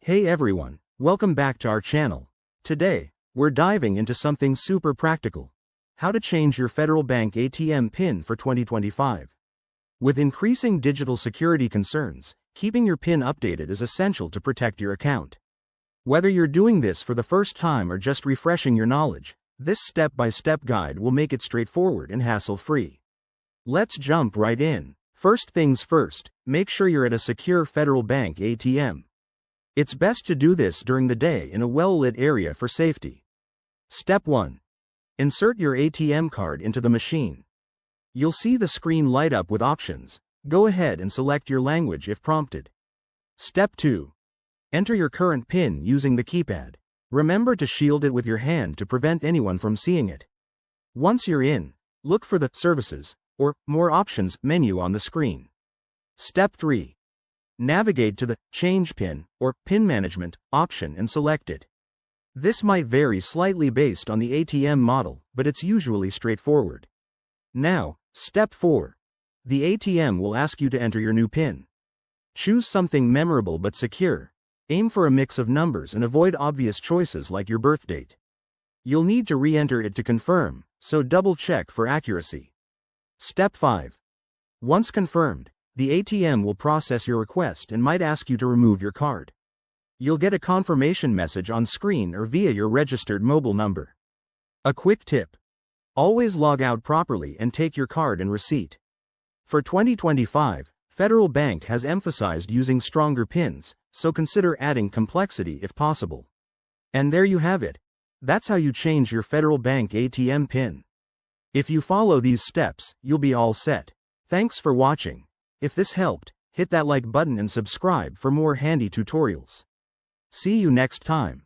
Hey everyone, welcome back to our channel. Today, we're diving into something super practical. How to change your Federal Bank ATM PIN for 2025. With increasing digital security concerns, keeping your PIN updated is essential to protect your account. Whether you're doing this for the first time or just refreshing your knowledge, this step-by-step guide will make it straightforward and hassle-free. Let's jump right in. First things first, make sure you're at a secure Federal Bank ATM. It's best to do this during the day in a well-lit area for safety. Step 1. Insert your ATM card into the machine. You'll see the screen light up with options. Go ahead and select your language if prompted. Step 2. Enter your current PIN using the keypad. Remember to shield it with your hand to prevent anyone from seeing it. Once you're in, look for the Services or More Options menu on the screen. Step 3. Navigate to the Change PIN or PIN Management option and select it. This might vary slightly based on the ATM model, but it's usually straightforward. Now, Step 4. The ATM will ask you to enter your new PIN. Choose something memorable but secure. Aim for a mix of numbers and avoid obvious choices like your birth date. You'll need to re-enter it to confirm, so double-check for accuracy. Step 5. Once confirmed, the ATM will process your request and might ask you to remove your card. You'll get a confirmation message on screen or via your registered mobile number. A quick tip: always log out properly and take your card and receipt. For 2025, Federal Bank has emphasized using stronger PINs, so consider adding complexity if possible. And there you have it. That's how you change your Federal Bank ATM PIN. If you follow these steps, you'll be all set. Thanks for watching. If this helped, hit that like button and subscribe for more handy tutorials. See you next time.